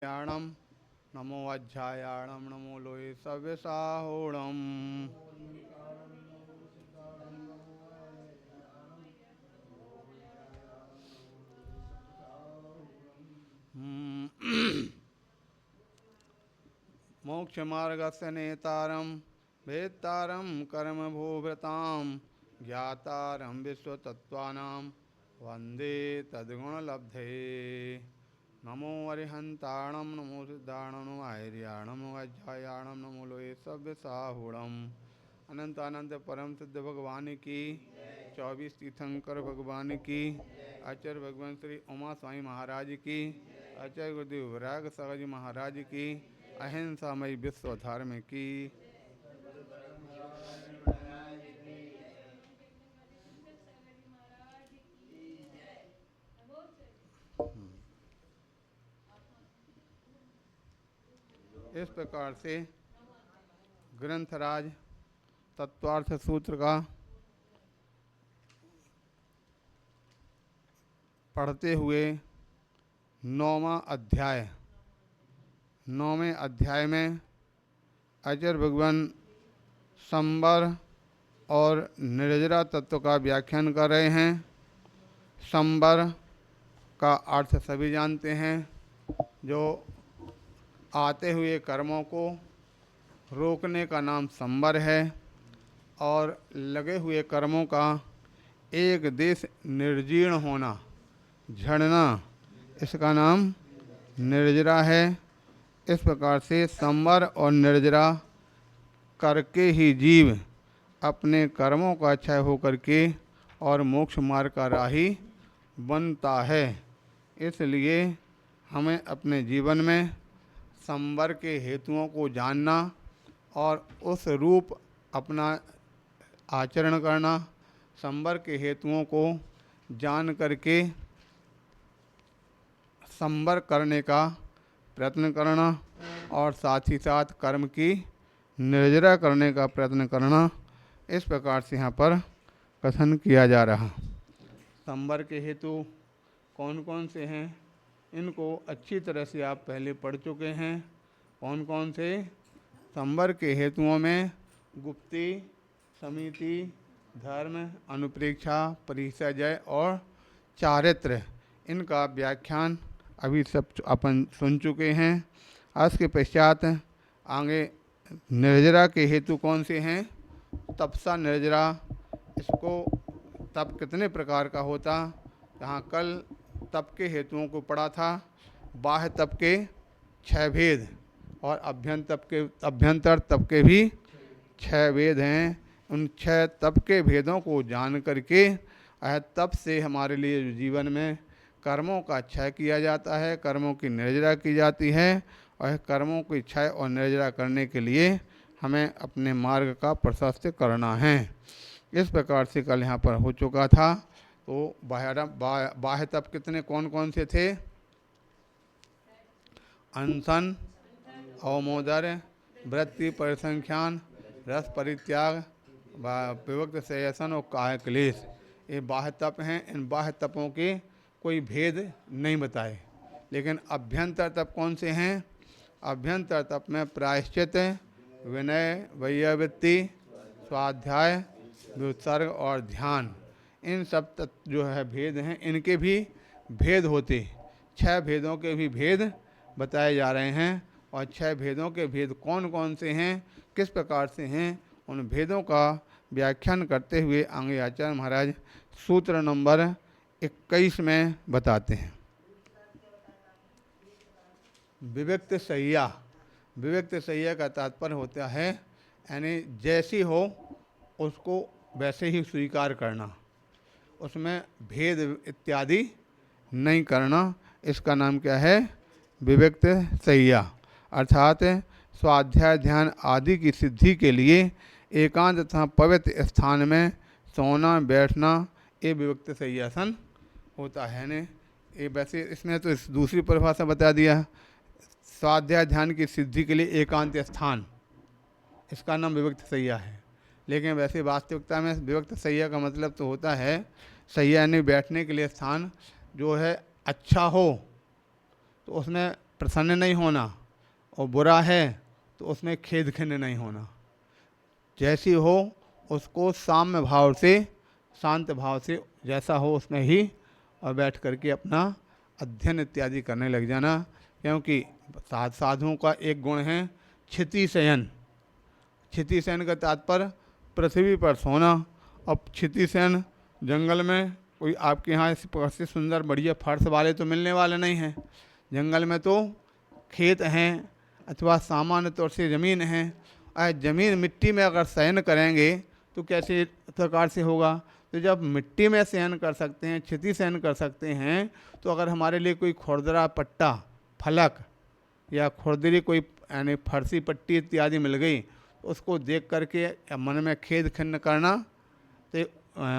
याणम नमो अध्यायाणम नमो लोये सव्यसाहोणम। मोक्ष मार्गस्य नेतारम वेत्तारम कर्म भूभृताम ज्ञातारम विश्वतत्त्वानां वंदे तद्गुणलब्धे। नमो अरिहंताणम नमो सिद्धाणम नमो आर्याणम नमो अध्यायाणम नमो लोये सव्यसाहुणम। अनंत अनंत परम सिद्ध भगवान की 24 तीर्थंकर भगवान की, आचार्य भगवान श्री उमा स्वामी महाराज की, आचार्य गुरुदेव वैराग सागर जी महाराज की, अहिंसामयी विश्व धर्म की। इस प्रकार से ग्रंथराज तत्वार्थ सूत्र का पढ़ते हुए नौवें अध्याय में आचार्य भगवान संवर और निर्जरा तत्व का व्याख्यान कर रहे हैं। संवर का अर्थ सभी जानते हैं, जो आते हुए कर्मों को रोकने का नाम संवर है, और लगे हुए कर्मों का एक देश निर्जीर्ण होना, झड़ना, इसका नाम निर्जरा है। इस प्रकार से संवर और निर्जरा करके ही जीव अपने कर्मों का क्षय होकर के और मोक्ष मार्ग का राही बनता है। इसलिए हमें अपने जीवन में संवर के हेतुओं को जानना और उस रूप अपना आचरण करना, संवर के हेतुओं को जान करके संवर करने का प्रयत्न करना, और साथ ही साथ कर्म की निर्जरा करने का प्रयत्न करना। इस प्रकार से यहाँ पर कथन किया जा रहा। संवर के हेतु कौन कौन से हैं, इनको अच्छी तरह से आप पहले पढ़ चुके हैं। कौन कौन से? संवर के हेतुओं में गुप्ति, समिति, धर्म, अनुप्रेक्षा, परिसजय और चारित्र, इनका व्याख्यान अभी सब अपन सुन चुके हैं। आज के पश्चात आगे निर्जरा के हेतु कौन से हैं? तपसा निर्जरा, इसको तप कितने प्रकार का होता, जहाँ कल तप के हेतुओं को पढ़ा था। बाह्य तप के 6 भेद और अभ्यंतर तप के भी 6 भेद हैं। उन 6 तप के भेदों को जान करके तप से हमारे लिए जीवन में कर्मों का क्षय किया जाता है, कर्मों की निर्जरा की जाती है, और कर्मों की क्षय और निर्जरा करने के लिए हमें अपने मार्ग का प्रशस्त करना है। इस प्रकार से कल यहाँ पर हो चुका था। तो बाह्य तप कितने कौन कौन से थे? अनशन, अवमोदर्य, वृत्ति परिसंख्यान, रस परित्याग, विभक्त शयसन और काय क्लेश, ये बाह्य तप हैं। इन बाह्य तपों के कोई भेद नहीं बताए। लेकिन अभ्यंतर तप कौन से हैं? अभ्यंतर तप में प्रायश्चित, विनय, वैयावृत्ति, स्वाध्याय, व्युत्सर्ग और ध्यान, इन सब तत्व जो है भेद हैं। इनके भी भेद होते, 6 भेदों के भी भेद बताए जा रहे हैं। और 6 भेदों के भेद कौन कौन से हैं, किस प्रकार से हैं, उन भेदों का व्याख्यान करते हुए आगे आचार्य महाराज सूत्र नंबर 21 में बताते हैं। विविक्त सैया। विविक्त सैया का तात्पर्य होता है यानी जैसी हो उसको वैसे ही स्वीकार करना, उसमें भेद इत्यादि नहीं करना। इसका नाम क्या है? विविक्त सैया। अर्थात स्वाध्याय, ध्यान आदि की सिद्धि के लिए एकांत तथा पवित्र स्थान में सोना बैठना, ये विविक्त सैयासन होता है ने। ये वैसे इसमें तो इस दूसरी परिभाषा बता दिया, स्वाध्याय ध्यान की सिद्धि के लिए एकांत स्थान, इसका नाम विविक्त सैया है। लेकिन वैसे वास्तविकता में विविक्त सैया का मतलब तो होता है सैया यानी बैठने के लिए स्थान जो है अच्छा हो, तो उसमें प्रसन्न नहीं होना, और बुरा है तो उसमें खेद खिन्न नहीं होना। जैसी हो उसको साम्य भाव से, शांत भाव से, जैसा हो उसमें ही और बैठ करके अपना अध्ययन इत्यादि करने लग जाना। क्योंकि साधुओं का एक गुण है क्षिति शयन। क्षिति शयन का तात्पर्य पृथ्वी पर सोना। अब क्षिति शयन जंगल में कोई आपके यहाँ ऐसे सुंदर बढ़िया फर्श वाले तो मिलने वाले नहीं हैं। जंगल में तो खेत हैं अथवा सामान्य तौर से ज़मीन है। ज़मीन मिट्टी में अगर शयन करेंगे तो कैसे प्रकार से होगा। तो जब मिट्टी में शयन कर सकते हैं, क्षिति शयन कर सकते हैं, तो अगर हमारे लिए कोई खुरदरा पट्टा, फलक या खुरदरी कोई यानी फरसी पट्टी इत्यादि मिल गई, तो उसको देख करके मन में खेद खिन्न करना, तो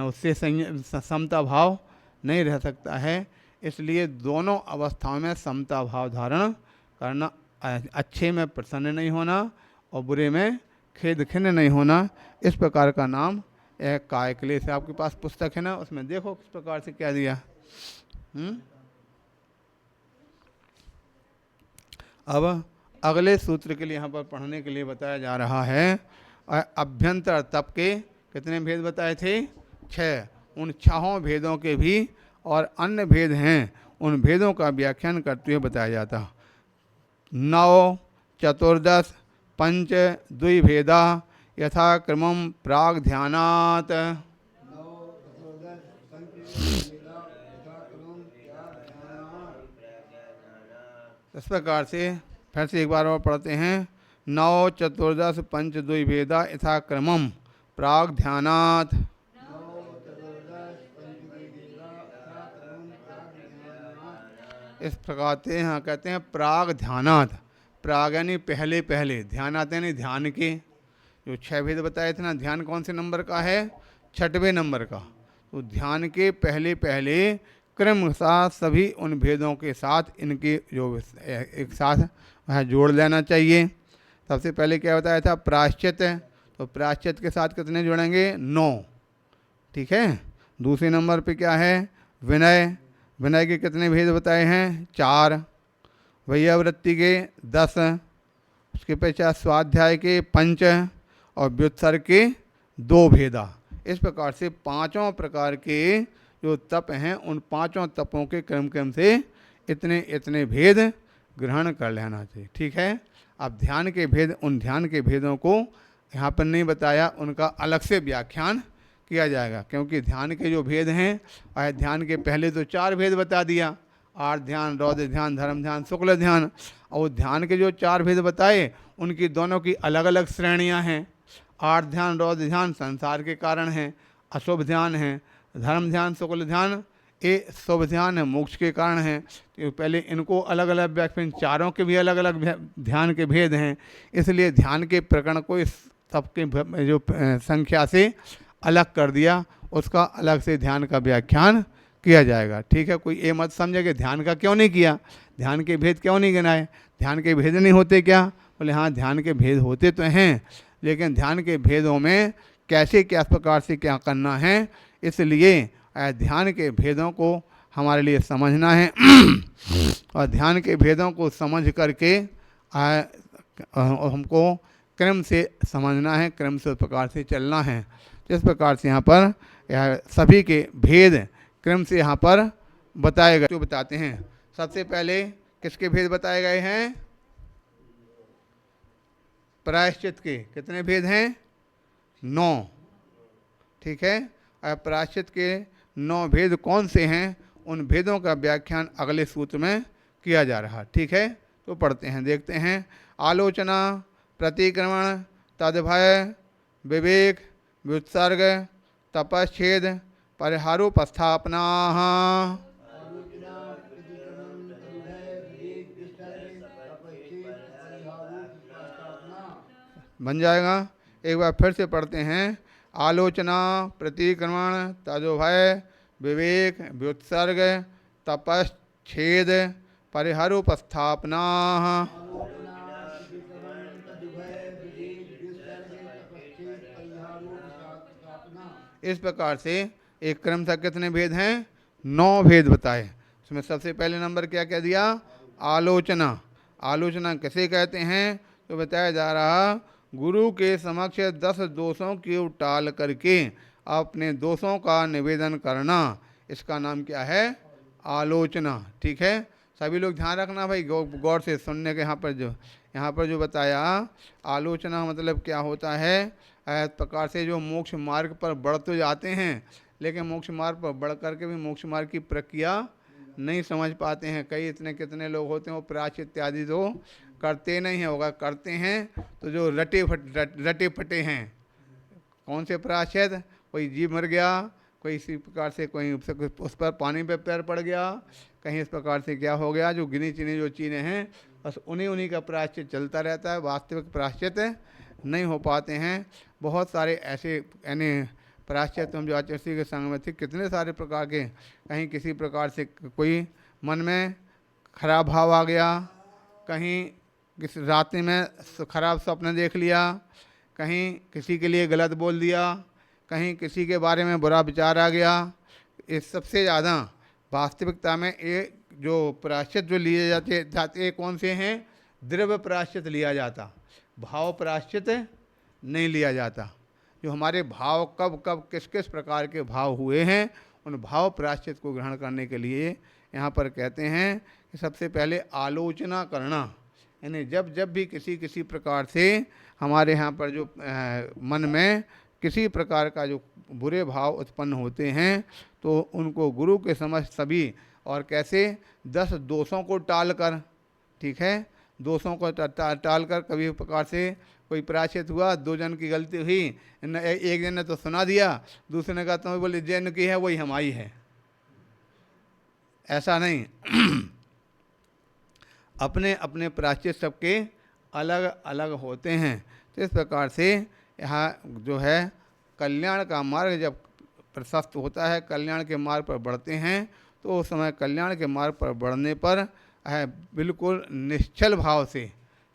उससे समता भाव नहीं रह सकता है। इसलिए दोनों अवस्थाओं में समता भाव धारण करना, अच्छे में प्रसन्न नहीं होना और बुरे में खेद खिन्न नहीं होना, इस प्रकार का नाम एक काय क्लेश है। आपके पास पुस्तक है ना, उसमें देखो किस प्रकार से क्या दिया। अब अगले सूत्र के लिए यहाँ पर पढ़ने के लिए बताया जा रहा है। अभ्यंतर तप के कितने भेद बताए थे? 6। उन 6 भेदों के भी और अन्य भेद हैं, उन भेदों का व्याख्यान करते हुए बताया जाता। 9 14 पंच द्विभेदा यथा क्रमम प्राग ध्यानात्। इस प्रकार से फिर से एक बार और पढ़ते हैं। 9 14 पंच द्विभेदा यथा क्रमम प्राग ध्यानात्। इस प्रकार से यहाँ कहते हैं प्राग ध्यानात्। प्राग यानी पहले पहले, ध्यानात् यानी ध्यान के। जो 6 भेद बताए थे ना, ध्यान कौन से नंबर का है? 6वें नंबर का। तो ध्यान के पहले पहले क्रम साथ सभी उन भेदों के साथ इनके जो एक साथ वह जोड़ लेना चाहिए। सबसे पहले क्या बताया था? प्रायश्चित। तो प्रायश्चित के साथ कितने जोड़ेंगे? 9। ठीक है। दूसरे नंबर पे क्या है? विनय। विनय के कितने भेद बताए हैं? 4। वैयावृत्ति के 10। उसके पश्चात स्वाध्याय के 5 और व्युत्सर्ग के 2 भेदा। इस प्रकार से 5 प्रकार के जो तप हैं, उन 5 तपों के क्रम क्रम से इतने इतने भेद ग्रहण कर लेना चाहिए। ठीक है। अब ध्यान के भेद, उन ध्यान के भेदों को यहाँ पर नहीं बताया, उनका अलग से व्याख्यान किया जाएगा। क्योंकि ध्यान के जो भेद हैं, ध्यान के पहले तो 4 भेद बता दिया, आर्त ध्यान, रौद्र ध्यान, धर्म ध्यान, शुक्ल ध्यान। और ध्यान के जो 4 भेद बताए, उनकी दोनों की अलग अलग श्रेणियाँ हैं। आर्त ध्यान, रौद्र ध्यान संसार के कारण हैं, अशुभ ध्यान है। धर्म ध्यान, शुक्ल ध्यान ये शुभ ध्यान है, मोक्ष के कारण हैं। तो पहले इनको अलग अलग व्याख्यान, चारों के भी अलग अलग ध्यान के भेद हैं। इसलिए ध्यान के प्रकरण को इस सबके जो संख्या से अलग कर दिया, उसका अलग से ध्यान का व्याख्यान किया जाएगा। ठीक है। कोई ये मत समझे कि ध्यान का क्यों नहीं किया, ध्यान के भेद क्यों नहीं गिनाए, ध्यान के भेद नहीं होते क्या? बोले हाँ, ध्यान के भेद होते तो हैं, लेकिन ध्यान के भेदों में कैसे क्या प्रकार से क्या करना है, इसलिए ध्यान के भेदों को हमारे लिए समझना है। और ध्यान के भेदों को समझ करके हमको क्रम से समझना है, क्रम से उस प्रकार से चलना है। इस प्रकार से यहाँ पर सभी के भेद क्रम से यहाँ पर बताए गए। जो बताते हैं, सबसे पहले किसके भेद बताए गए हैं? प्रायश्चित के कितने भेद हैं? 9। ठीक है। प्रायश्चित के 9 भेद कौन से हैं, उन भेदों का व्याख्यान अगले सूत्र में किया जा रहा। ठीक है। तो पढ़ते हैं, देखते हैं। आलोचना, प्रतिक्रमण, तद्भय, विवेक, व्युत्सर्ग, तपश्छेद, परिहारोपस्थापना। बन जाएगा। एक बार फिर से पढ़ते हैं। आलोचना, प्रतिक्रमण, तद्भय, विवेक, व्युत्सर्ग, तपश्छेद, परिहारोपस्थापना। इस प्रकार से एक क्रम से कितने भेद हैं? 9 भेद बताए। उसमें सबसे पहले नंबर क्या क्या दिया? आलोचना। आलोचना किसे कहते हैं? तो बताया जा रहा, गुरु के समक्ष 10 दोषों की टाल करके अपने दोषों का निवेदन करना, इसका नाम क्या है? आलोचना। ठीक है, सभी लोग ध्यान रखना भाई, गौर से सुनने के। यहाँ पर जो बताया, आलोचना मतलब क्या होता है? इस प्रकार से जो मोक्ष मार्ग पर बढ़ तो जाते हैं, लेकिन मोक्ष मार्ग पर बढ़ करके भी मोक्ष मार्ग की प्रक्रिया नहीं समझ पाते हैं। कई इतने कितने लोग होते हैं वो प्रायश्चित इत्यादि तो करते नहीं है, होगा करते हैं तो जो रटे फटे हैं। कौन से प्रायश्चित? कोई जीव मर गया, कोई इसी प्रकार से कोई उस पर पानी पे पैर पड़ गया, कहीं इस प्रकार से क्या हो गया, जो गिनी चुनी जो चीज़ें हैं बस उन्हीं का प्रायश्चित चलता रहता है, वास्तविक प्रायश्चित नहीं हो पाते हैं। बहुत सारे ऐसे यानी प्रायश्चित हम जो आचार्य के संग में थे, कितने सारे प्रकार के, कहीं किसी प्रकार से कोई मन में खराब भाव आ गया, कहीं किसी रात में खराब स्वप्न देख लिया, कहीं किसी के लिए गलत बोल दिया, कहीं किसी के बारे में बुरा विचार आ गया। इस सबसे ज़्यादा वास्तविकता में ये जो प्रायश्चित जो लिए जाते कौन से हैं? द्रव्य प्रायश्चित लिया जाता, भाव प्रायश्चित नहीं लिया जाता। जो हमारे भाव कब कब किस किस प्रकार के भाव हुए हैं, उन भाव प्रायश्चित को ग्रहण करने के लिए यहाँ पर कहते हैं कि सबसे पहले आलोचना करना, यानी जब जब भी किसी प्रकार से हमारे यहाँ पर जो मन में किसी प्रकार का जो बुरे भाव उत्पन्न होते हैं, तो उनको गुरु के समझ सभी और कैसे 10 दोषों को टाल कर, ठीक है, दोषों को टाल कर, कभी प्रकार से कोई प्रायश्चित हुआ, 2 जन की गलती हुई, एक जन ने तो सुना दिया, दूसरे ने कहा तुम्हें बोले जैन की है वही हमारी है, ऐसा नहीं। अपने अपने प्रायश्चित सबके अलग अलग होते हैं। तो इस प्रकार से यहाँ जो है कल्याण का मार्ग जब प्रशस्त होता है, कल्याण के मार्ग पर बढ़ते हैं, तो उस समय कल्याण के मार्ग पर बढ़ने पर है बिल्कुल निश्चल भाव से,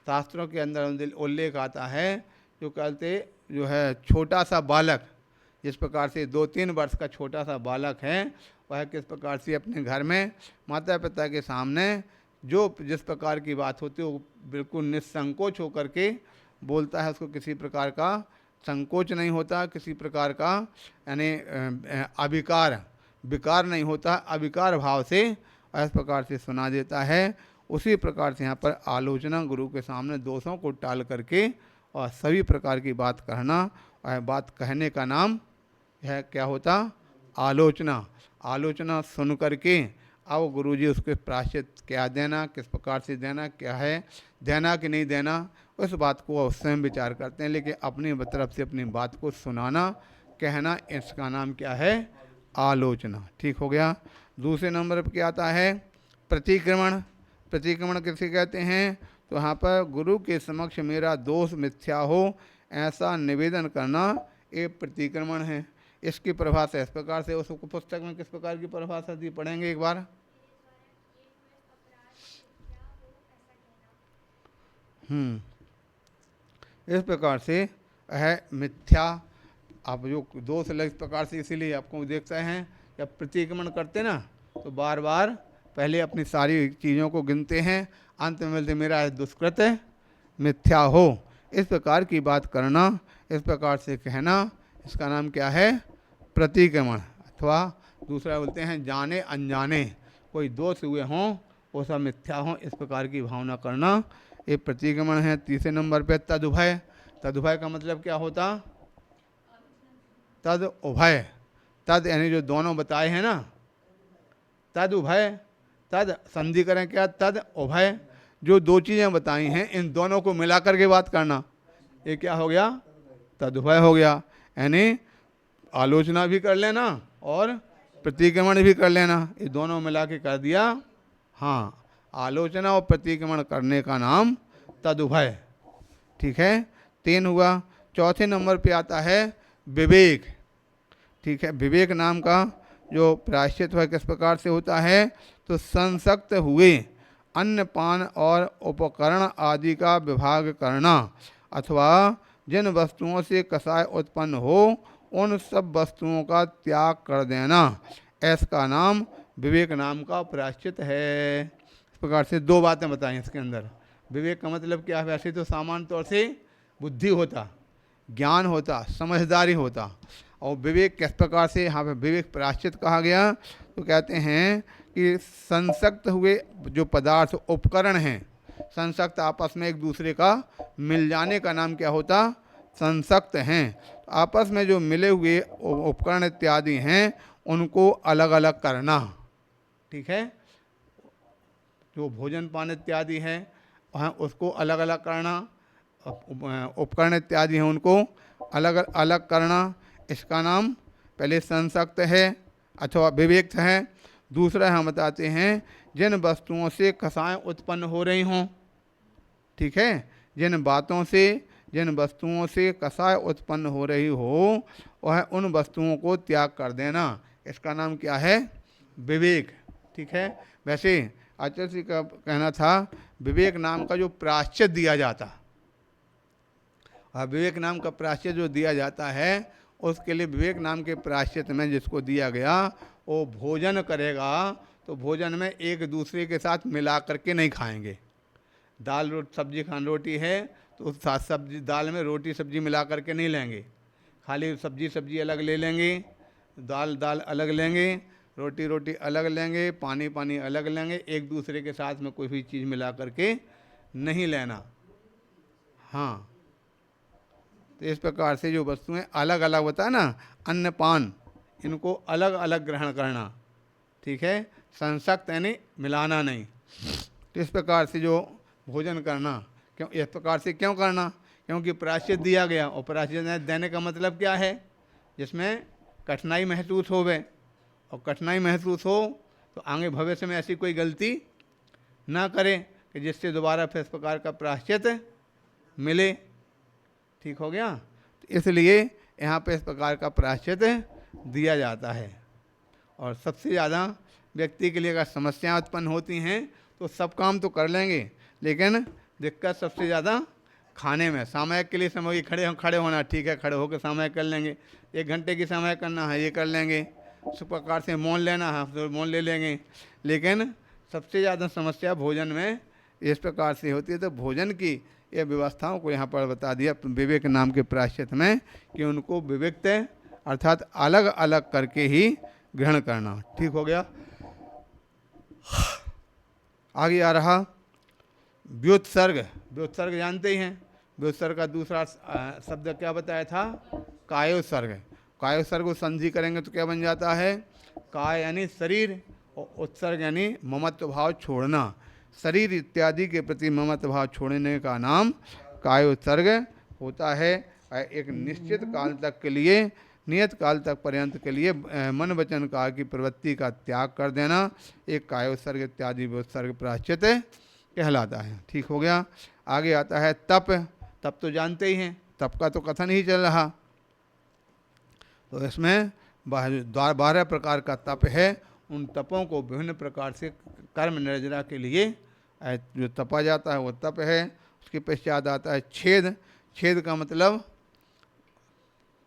शास्त्रों के अंदर उल्लेख आता है, जो कहते जो है छोटा सा बालक, जिस प्रकार से 2-3 वर्ष का छोटा सा बालक है, वह किस प्रकार से अपने घर में माता पिता के सामने जो जिस प्रकार की बात होती है वो बिल्कुल निसंकोच होकर के बोलता है, उसको किसी प्रकार का संकोच नहीं होता, किसी प्रकार का यानी विकार नहीं होता, अविकार भाव से इस प्रकार से सुना देता है। उसी प्रकार से यहाँ पर आलोचना, गुरु के सामने दोषों को टाल करके और सभी प्रकार की बात कहना, और बात कहने का नाम यह क्या होता? आलोचना। आलोचना सुन करके अब गुरुजी उसके प्रायश्चित क्या देना, किस प्रकार से देना, क्या है देना कि नहीं देना, उस बात को स्वयं विचार करते हैं। लेकिन अपनी तरफ से अपनी बात को सुनाना, कहना, इसका नाम क्या है? आलोचना। ठीक हो गया। दूसरे नंबर पर क्या आता है? प्रतिक्रमण। प्रतिक्रमण किसे कहते हैं? तो यहाँ पर गुरु के समक्ष मेरा दोष मिथ्या हो ऐसा निवेदन करना, ये प्रतिक्रमण है। इसकी परिभाषा इस प्रकार से, उस पुस्तक में किस प्रकार की परिभाषा दी, पढ़ेंगे एक बार। इस प्रकार से है मिथ्या, आप जो दोष लग इस प्रकार से, इसीलिए आपको देखते हैं जब प्रतिक्रमण करते ना तो बार बार पहले अपनी सारी चीज़ों को गिनते हैं, अंत में मिलते मेरा दुष्कृत मिथ्या हो, इस प्रकार की बात करना, इस प्रकार से कहना, इसका नाम क्या है? प्रतिक्रमण। अथवा दूसरा बोलते हैं जाने अनजाने कोई दोष हुए हों वो सब मिथ्या हों, इस प्रकार की भावना करना, ये प्रतिक्रमण है। तीसरे नंबर पे तदुभय। तदुभय का मतलब क्या होता? तद उभय। तद यानी जो दोनों बताए हैं ना, तद उभय, तद संधि करें क्या? तद उभय, जो 2 चीज़ें बताई हैं इन दोनों को मिलाकर के बात करना, ये क्या हो गया? तदुभय हो गया। यानी आलोचना भी कर लेना और प्रतिक्रमण भी कर लेना, ये दोनों मिला के कर दिया। हाँ, आलोचना और प्रतिक्रमण करने का नाम तदुभय। ठीक है, 3 हुआ। चौथे नंबर पे आता है विवेक। ठीक है, विवेक नाम का जो प्रायश्चित है किस प्रकार से होता है? तो संसक्त हुए अन्नपान और उपकरण आदि का विभाग करना, अथवा जिन वस्तुओं से कषाय उत्पन्न हो उन सब वस्तुओं का त्याग कर देना, इसका नाम विवेक नाम का प्रायश्चित है। इस प्रकार से 2 बातें बताई इसके अंदर, विवेक का मतलब क्या है? वैसे तो सामान्य तौर से बुद्धि होता, ज्ञान होता, समझदारी होता। और विवेक किस प्रकार से यहाँ पे विवेक प्रायश्चित कहा गया? तो कहते हैं कि संसक्त हुए जो पदार्थ उपकरण हैं, संसक्त आपस में एक दूसरे का मिल जाने का नाम क्या होता? संसक्त हैं। तो आपस में जो मिले हुए उपकरण इत्यादि हैं उनको अलग अलग करना, ठीक है। जो भोजन पान इत्यादि है वहाँ उसको अलग अलग करना, उपकरण इत्यादि हैं उनको अलग अलग करना, इसका नाम पहले संसक्त है अथवा विवेक है। दूसरा हम बताते हैं जिन वस्तुओं से कसाएं उत्पन्न हो रही हों, ठीक है, जिन वस्तुओं से कसाय उत्पन्न हो रही हो वह उन वस्तुओं को त्याग कर देना, इसका नाम क्या है? विवेक, ठीक है। वैसे आचार्य जी का कहना था विवेक नाम का जो प्रायश्चित दिया जाता, और विवेक नाम का प्रायश्चित जो दिया जाता है उसके लिए विवेक नाम के प्रायश्चित में जिसको दिया गया वो भोजन करेगा तो भोजन में एक दूसरे के साथ मिला करके नहीं खाएंगे। दाल सब्जी खान रोटी है तो उस साथ सब्जी दाल में रोटी सब्जी मिला करके नहीं लेंगे, खाली सब्जी अलग ले लेंगे, दाल अलग लेंगे, रोटी अलग लेंगे, पानी अलग लेंगे, एक दूसरे के साथ में कोई भी चीज़ मिला करके नहीं लेना। हाँ, तो इस प्रकार से जो वस्तुएं अलग अलग होता है ना, अन्न पान, इनको अलग अलग ग्रहण करना, ठीक है। संसक्त यानी मिलाना नहीं। तो इस प्रकार से जो भोजन करना, क्यों इस प्रकार से क्यों करना? क्योंकि प्रायश्चित दिया गया, और प्रायश्चित देने का मतलब क्या है? जिसमें कठिनाई महसूस होवे, और कठिनाई महसूस हो तो आगे भविष्य में ऐसी कोई गलती ना करे कि जिससे दोबारा फिर इस प्रकार का प्रायश्चित मिले, ठीक हो गया। तो इसलिए यहाँ पे इस प्रकार का प्रायश्चित दिया जाता है। और सबसे ज़्यादा व्यक्ति के लिए अगर समस्याएं उत्पन्न होती हैं तो सब काम तो कर लेंगे, लेकिन दिक्कत सबसे ज़्यादा खाने में। सामयिक के लिए समय खड़े होना, ठीक है, खड़े होकर सामयिक कर लेंगे, 1 घंटे की समय करना है ये कर लेंगे, इस प्रकार से मौन लेना है तो मौन ले लेंगे। लेकिन सबसे ज़्यादा समस्या भोजन में इस प्रकार से होती है। तो भोजन की ये व्यवस्थाओं को यहाँ पर बता दिया विवेक नाम के प्रायश्चित में कि उनको विविक्त अर्थात अलग अलग करके ही ग्रहण करना, ठीक हो गया। आगे आ रहा व्युत्सर्ग। व्युत्सर्ग जानते ही हैं। व्युत्सर्ग का दूसरा शब्द क्या बताया था? कायोत्सर्ग। कायोत्सर्ग को संधि करेंगे तो क्या बन जाता है? काय यानी शरीर, और उत्सर्ग यानी ममत्व भाव छोड़ना। शरीर इत्यादि के प्रति ममत्व भाव छोड़ने का नाम कायोत्सर्ग होता है। एक निश्चित काल तक के लिए, नियत काल तक पर्यंत के लिए मन वचन काल की प्रवृत्ति का त्याग कर देना एक कायोत्सर्ग इत्यादि व्युत्सर्ग प्रायश्चित कहलाता है, ठीक हो गया। आगे आता है तप। तप तो जानते ही हैं, तप का तो कथन ही चल रहा। तो इसमें 12 प्रकार का तप है। उन तपों को विभिन्न प्रकार से कर्म निर्जरा के लिए जो तपा जाता है वो तप है। उसके पश्चात आता है छेद। छेद का मतलब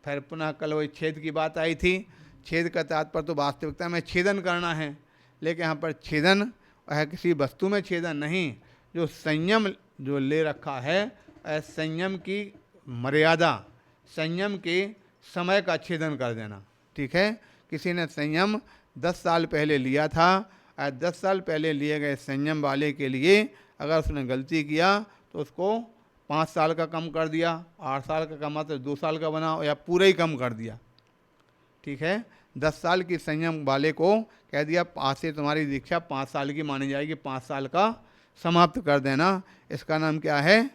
फिर पुनः कल वही छेद की बात आई थी। छेद का तात्पर्य तो वास्तविकता में छेदन करना है, लेकिन यहाँ पर छेदन है किसी वस्तु में छेदन नहीं, जो संयम जो ले रखा है, संयम की मर्यादा, संयम के समय का छेदन कर देना, ठीक है। किसी ने संयम 10 साल पहले लिया था, 10 साल पहले लिए गए संयम वाले के लिए अगर उसने गलती किया तो उसको 5 साल का कम कर दिया, 8 साल का कमा तो 2 साल का बना, या पूरा ही कम कर दिया, ठीक है। 10 साल की संयम वाले को कह दिया आज से तुम्हारी दीक्षा 5 साल की मानी जाएगी, 5 साल का समाप्त कर देना, इसका नाम क्या है?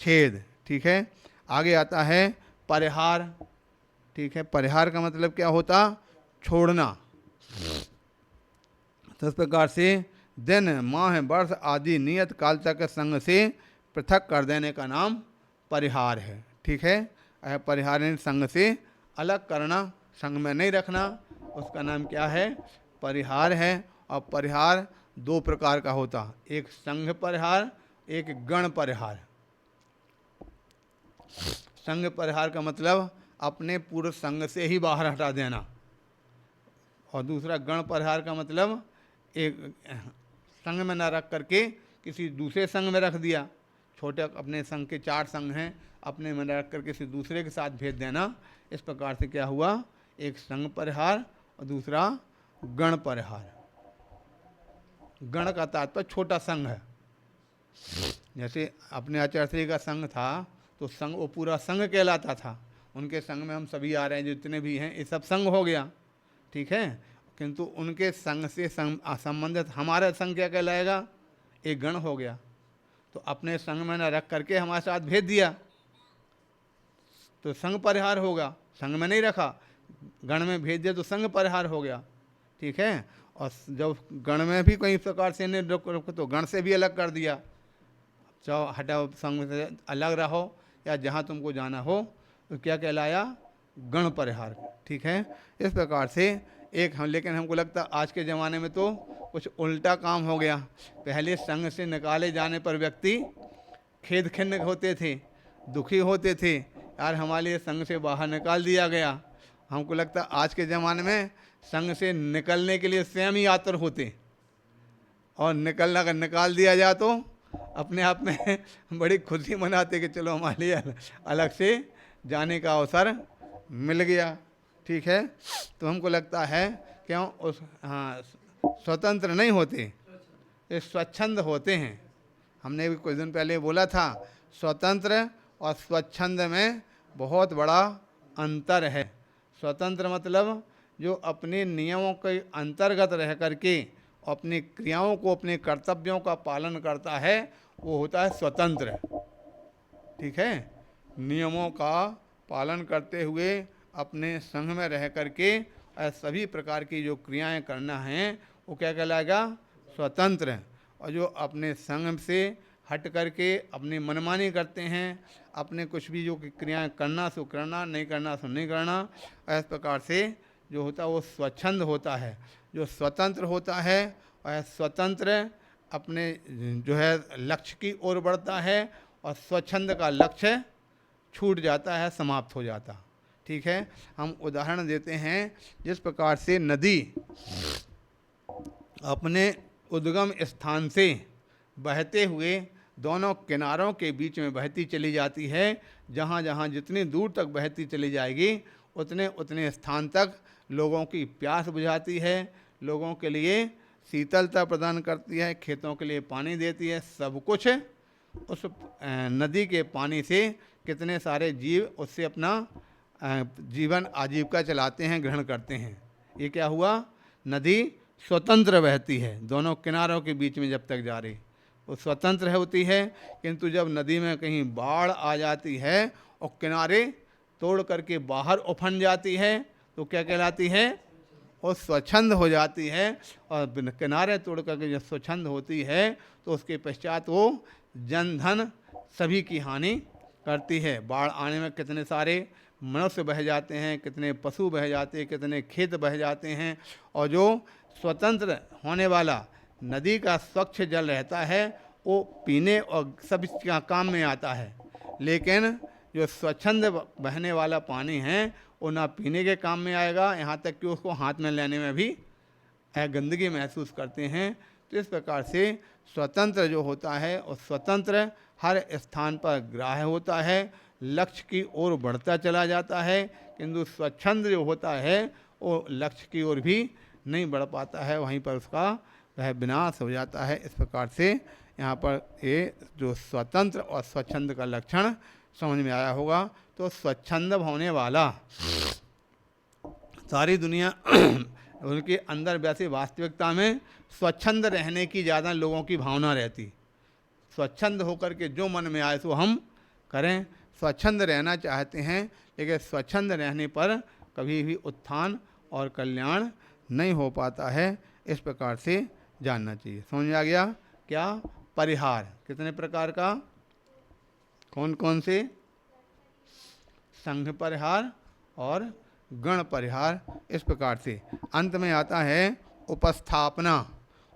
छेद, ठीक है। आगे आता है परिहार, ठीक है। परिहार का मतलब क्या होता? छोड़ना। तो इस प्रकार से दिन, माह, वर्ष आदि नियत काल तक संग से पृथक कर देने का नाम परिहार है, ठीक है। परिहार यानी संग से अलग करना, संग में नहीं रखना, उसका नाम क्या है? परिहार है। और परिहार 2 प्रकार का होता, एक संघ परिहार, एक गण परिहार। संघ परिहार का मतलब अपने पूर्व संघ से ही बाहर हटा देना, और दूसरा गण परिहार का मतलब एक संघ में न रख करके किसी दूसरे संघ में रख दिया, छोटे अपने संघ के 4 संघ हैं, अपने में रख कर किसी दूसरे के साथ भेज देना। इस प्रकार से क्या हुआ, एक संघ परिहार और दूसरा गण परिहार। गण का तात्पर्य छोटा संघ है। जैसे अपने आचार्य का संघ था तो संघ वो पूरा संघ कहलाता था, उनके संघ में हम सभी आ रहे हैं, जितने भी हैं ये सब संघ हो गया, ठीक है। किंतु उनके संघ से संबंधित हमारा संघ क्या कहलाएगा, एक गण हो गया। तो अपने संघ में न रख करके हमारे साथ भेज दिया तो संघ परिहार होगा। संघ में नहीं रखा, गण में भेज दिया तो संघ परिहार हो गया, ठीक है। और जब गण में भी कई प्रकार से नहीं रुक तो गण से भी अलग कर दिया, चाहो हटाओ संघ से अलग रहो या जहाँ तुमको जाना हो, तो क्या कहलाया, गण परिहार, ठीक है। इस प्रकार से एक हम, लेकिन हमको लगता आज के ज़माने में तो कुछ उल्टा काम हो गया। पहले संघ से निकाले जाने पर व्यक्ति खेद खिन्न होते थे, दुखी होते थे, यार हमारे लिए संघ से बाहर निकाल दिया गया। हमको लगता आज के ज़माने में संघ से निकलने के लिए स्वयं ही आतुर होते, और निकलना अगर निकाल दिया जाए तो अपने आप में बड़ी खुशी मनाते कि चलो हमारे लिए अलग से जाने का अवसर मिल गया, ठीक है। तो हमको लगता है क्यों उस स्वतंत्र नहीं होते, ये स्वच्छंद होते हैं। हमने भी कुछ दिन पहले बोला था, स्वतंत्र और स्वच्छंद में बहुत बड़ा अंतर है। स्वतंत्र मतलब जो अपने नियमों के अंतर्गत रह करके अपनी क्रियाओं को, अपने कर्तव्यों का पालन करता है, वो होता है स्वतंत्र, ठीक है। नियमों का पालन करते हुए अपने संघ में रह करके सभी प्रकार की जो क्रियाएं करना हैं वो क्या कहलाएगा, स्वतंत्र। और जो अपने संघ से हट करके अपनी मनमानी करते हैं, अपने कुछ भी जो क्रियाएं करना सो करना, नहीं करना सो नहीं करना, इस प्रकार से जो होता है वो स्वच्छंद होता है। जो स्वतंत्र होता है वह स्वतंत्र अपने जो है लक्ष्य की ओर बढ़ता है, और स्वच्छंद का लक्ष्य छूट जाता है, समाप्त हो जाता, ठीक है। हम उदाहरण देते हैं, जिस प्रकार से नदी अपने उद्गम स्थान से बहते हुए दोनों किनारों के बीच में बहती चली जाती है, जहाँ जहाँ जितनी दूर तक बहती चली जाएगी उतने उतने स्थान तक लोगों की प्यास बुझाती है, लोगों के लिए शीतलता प्रदान करती है, खेतों के लिए पानी देती है, सब कुछ उस नदी के पानी से कितने सारे जीव उससे अपना जीवन आजीविका चलाते हैं, ग्रहण करते हैं। ये क्या हुआ, नदी स्वतंत्र बहती है, दोनों किनारों के बीच में जब तक जा रही वो स्वतंत्र होती है। किंतु जब नदी में कहीं बाढ़ आ जाती है और किनारे तोड़ करके बाहर उफन जाती है तो क्या कहलाती है, वो स्वच्छंद हो जाती है। और किनारे तोड़ करके जब स्वच्छंद होती है तो उसके पश्चात वो जन धन सभी की हानि करती है। बाढ़ आने में कितने सारे मनुष्य बह जाते हैं, कितने पशु बह जाते हैं, कितने खेत बह जाते हैं। और जो स्वतंत्र होने वाला नदी का स्वच्छ जल रहता है वो पीने और सब काम में आता है, लेकिन जो स्वच्छंद बहने वाला पानी है वो ना पीने के काम में आएगा, यहाँ तक कि उसको हाथ में लेने में भी गंदगी महसूस करते हैं। तो इस प्रकार से स्वतंत्र जो होता है और स्वतंत्र हर स्थान पर ग्राह्य होता है, लक्ष्य की ओर बढ़ता चला जाता है। किंतु स्वच्छंद जो होता है वो लक्ष्य की ओर भी नहीं बढ़ पाता है, वहीं पर उसका वह विनाश हो जाता है। इस प्रकार से यहाँ पर ये जो स्वतंत्र और स्वच्छंद का लक्षण समझ में आया होगा। तो स्वच्छंद होने वाला सारी दुनिया उनके अंदर वैसे वास्तविकता में स्वच्छंद रहने की ज़्यादा लोगों की भावना रहती, स्वच्छंद होकर के जो मन में आए सो हम करें, स्वच्छंद रहना चाहते हैं, लेकिन स्वच्छंद रहने पर कभी भी उत्थान और कल्याण नहीं हो पाता है। इस प्रकार से जानना चाहिए। समझ में आ गया क्या, परिहार कितने प्रकार का, कौन कौन से, संघ परिहार और गण परिहार। इस प्रकार से अंत में आता है उपस्थापना।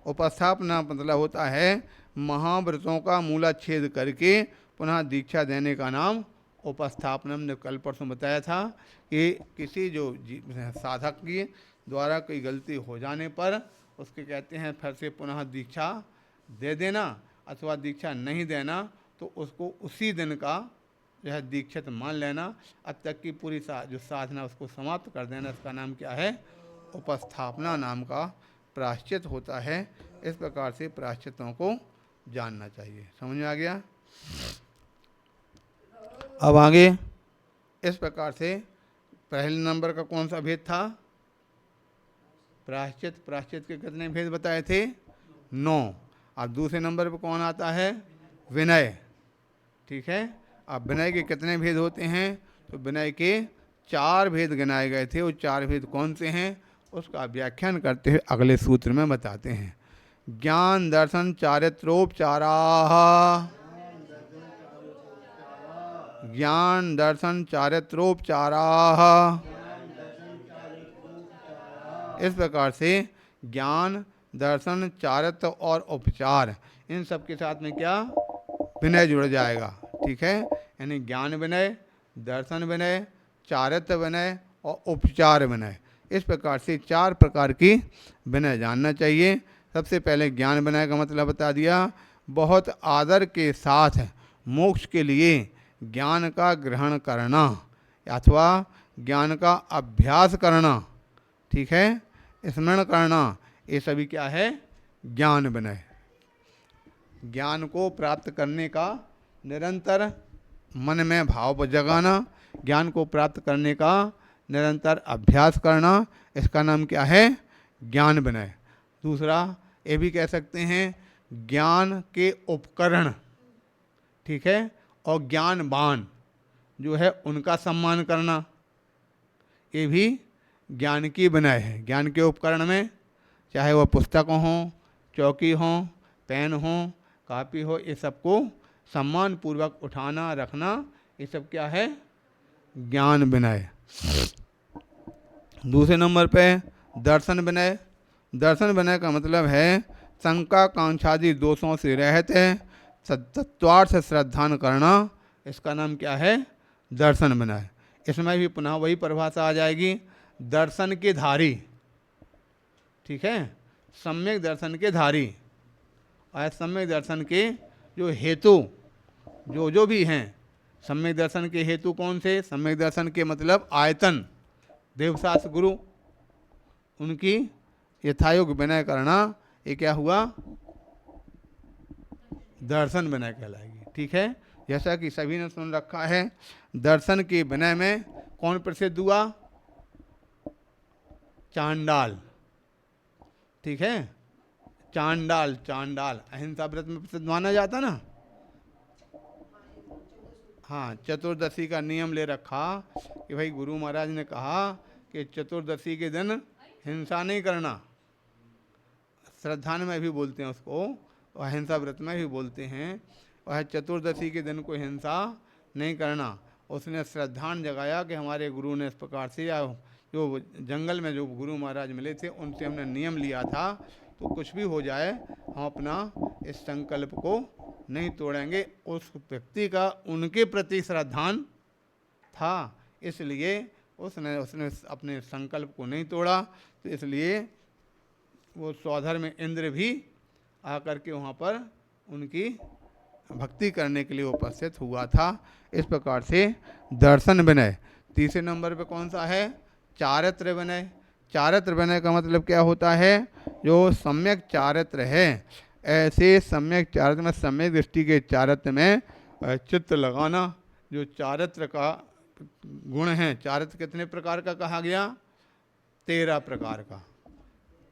उपस्थापना मतलब होता है महाव्रतों का मूलाच्छेद करके पुनः दीक्षा देने का नाम उपस्थापना। हमने कल परसों बताया था कि किसी जो साधक की द्वारा कोई गलती हो जाने पर उसके कहते हैं फिर से पुनः दीक्षा दे देना, अथवा दीक्षा नहीं देना तो तो उसको उसी दिन का जो है दीक्षित मान लेना, अब तक की पूरी जो साधना उसको समाप्त कर देना। इसका नाम क्या है? उपस्थापना नाम का प्रायश्चित होता है। इस प्रकार से प्रायश्चितों को जानना चाहिए। समझ में आ गया? अब आगे इस प्रकार से पहले नंबर का कौन सा भेद था? प्रायश्चित। प्रायश्चित के कितने भेद बताए थे? 9। अब दूसरे नंबर पर कौन आता है? विनय। ठीक है। अब विनय के कितने भेद होते हैं? तो विनय के 4 भेद गिनाए गए थे। वो 4 भेद कौन से हैं उसका व्याख्यान करते हुए अगले सूत्र में बताते हैं। ज्ञान दर्शन चारित्रोपचाराः, ज्ञान दर्शन चारित्रोपचाराः। इस प्रकार से ज्ञान दर्शन चारित्र और उपचार, इन सब के साथ में क्या? विनय जुड़ जाएगा। ठीक है। यानी ज्ञान विनय, दर्शन विनय, चारित्र विनय और उपचार विनय, इस प्रकार से 4 प्रकार की विनय जानना चाहिए। सबसे पहले ज्ञान विनय का मतलब बता दिया। बहुत आदर के साथ मोक्ष के लिए ज्ञान का ग्रहण करना अथवा ज्ञान का अभ्यास करना, ठीक है, स्मरण करना, ये सभी क्या है? ज्ञान विनय। ज्ञान को प्राप्त करने का निरंतर मन में भाव जगाना, ज्ञान को प्राप्त करने का निरंतर अभ्यास करना, इसका नाम क्या है? ज्ञान विनय। दूसरा ये भी कह सकते हैं ज्ञान के उपकरण, ठीक है, और ज्ञानवान जो है उनका सम्मान करना, ये भी ज्ञान की विनय है। ज्ञान के उपकरण में चाहे वह पुस्तक हो, चौकी हो, पेन हो, कापी हो, ये सबको सम्मान पूर्वक उठाना रखना, ये सब क्या है? ज्ञान विनय। दूसरे नंबर पे दर्शन विनय। दर्शन विनय का मतलब है शंका कांक्षादि दोषों से रहित तत्वार्थ श्रद्धान करना, इसका नाम क्या है? दर्शन विनय। इसमें भी पुनः वही परिभाषा आ जाएगी, दर्शन के धारी, ठीक है, सम्यक दर्शन के धारी। और सम्यक दर्शन के जो हेतु जो भी हैं, सम्यक दर्शन के हेतु कौन से? सम्यक दर्शन के मतलब आयतन, देवशास्त्र गुरु, उनकी यथायोग विनय करना, ये क्या हुआ? दर्शन विनय कहलाएगी। ठीक है। जैसा कि सभी ने सुन रखा है, दर्शन के विनय में कौन प्रसिद्ध हुआ? चांडाल। ठीक है। चांडाल, चांडाल अहिंसा व्रत में प्रसिद्ध माना जाता ना। हाँ, चतुर्दशी का नियम ले रखा कि भाई गुरु महाराज ने कहा कि चतुर्दशी के दिन हिंसा नहीं करना। श्रद्धान में भी बोलते हैं उसको, और अहिंसा व्रत में भी बोलते हैं। वह चतुर्दशी के दिन को हिंसा नहीं करना। उसने श्रद्धान जगाया कि हमारे गुरु ने इस प्रकार से, या जो जंगल में जो गुरु महाराज मिले थे उनसे हमने नियम लिया था, तो कुछ भी हो जाए हम अपना इस संकल्प को नहीं तोड़ेंगे। उस व्यक्ति का उनके प्रति श्रद्धान था, इसलिए उसने अपने संकल्प को नहीं तोड़ा। तो इसलिए वो सौधर में इंद्र भी आकर के वहाँ पर उनकी भक्ति करने के लिए उपस्थित हुआ था। इस प्रकार से दर्शन विनय। तीसरे नंबर पे कौन सा है? चारित्र विनय। चारित्र विनय का मतलब क्या होता है? जो सम्यक चारित्र है, ऐसे सम्यक चारित्र में, सम्यक दृष्टि के चारित्र में चित्त लगाना। जो चारित्र का गुण है, चारित्र कितने प्रकार का कहा गया? 13 प्रकार का।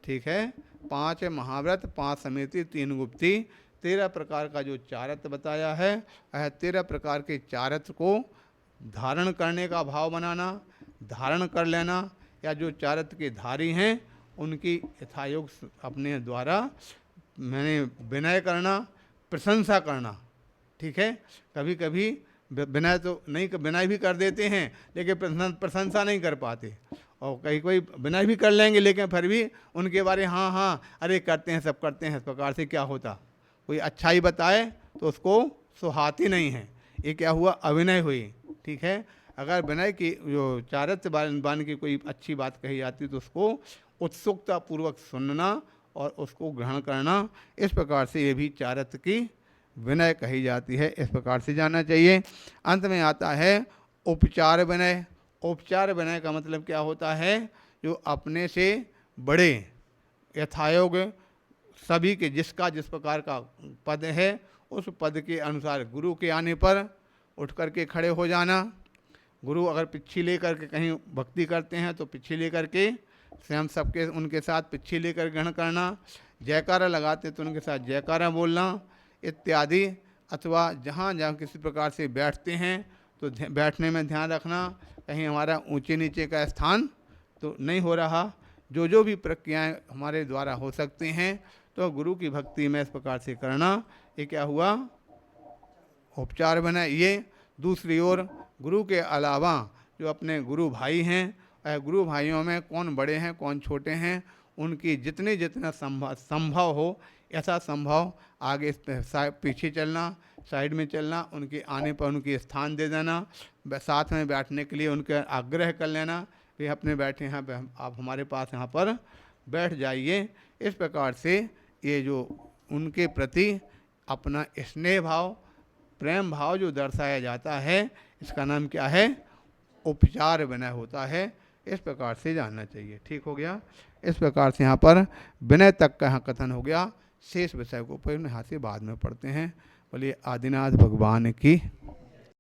ठीक है। 5 महाव्रत, 5 समिति, 3 गुप्ती, 13 प्रकार का जो चारित्र बताया है, 13 प्रकार के चारित्र को धारण करने का भाव बनाना, धारण कर लेना, या जो चारित्र के धारी हैं उनकी यथायोग अपने द्वारा मैंने विनय करना, प्रशंसा करना। ठीक है। कभी कभी विनय तो नहीं, विनय भी कर देते हैं लेकिन प्रशंसा नहीं कर पाते, और कहीं कोई विनय भी कर लेंगे लेकिन फिर भी उनके बारे हाँ हाँ अरे करते हैं, सब करते हैं। इस प्रकार से क्या होता? कोई अच्छाई बताए तो उसको सुहाती नहीं है। ये क्या हुआ? अविनय हुई। ठीक है। अगर विनय की जो चारित्र बान की कोई अच्छी बात कही जाती तो उसको उत्सुकता पूर्वक सुनना और उसको ग्रहण करना। इस प्रकार से ये भी चारित्र की विनय कही जाती है। इस प्रकार से जानना चाहिए। अंत में आता है उपचार विनय। उपचार विनय का मतलब क्या होता है? जो अपने से बड़े यथायोग्य सभी के जिसका जिस प्रकार का पद है उस पद के अनुसार गुरु के आने पर उठ करके खड़े हो जाना। गुरु अगर पिच्छी लेकर के कहीं भक्ति करते हैं तो पिच्छी लेकर के स्वयं सबके उनके साथ पिच्छी लेकर ग्रहण करना। जयकारा लगाते तो उनके साथ जयकारा बोलना इत्यादि। अथवा जहाँ जहाँ किसी प्रकार से बैठते हैं तो बैठने में ध्यान रखना कहीं हमारा ऊंचे नीचे का स्थान तो नहीं हो रहा। जो जो भी प्रक्रियाएं हमारे द्वारा हो सकती हैं तो गुरु की भक्ति में इस प्रकार से करना, ये क्या हुआ? उपचार बना। ये दूसरी ओर गुरु के अलावा जो अपने गुरु भाई हैं, गुरु भाइयों में कौन बड़े हैं कौन छोटे हैं, उनकी जितना संभव हो ऐसा संभव आगे पीछे चलना, साइड में चलना, उनके आने पर उनकी स्थान दे देना, साथ में बैठने के लिए उनके आग्रह कर लेना कि अपने बैठे हैं आप हमारे पास यहाँ पर बैठ जाइए। इस प्रकार से ये जो उनके प्रति अपना स्नेह भाव प्रेम भाव जो दर्शाया जाता है इसका नाम क्या है? उपचार विनय होता है। इस प्रकार से जानना चाहिए। ठीक हो गया। इस प्रकार से यहाँ पर विनय तक का यहाँ कथन हो गया। शेष विषय को फिर यहाँ से बाद में पढ़ते हैं। बोलिए आदिनाथ भगवान की।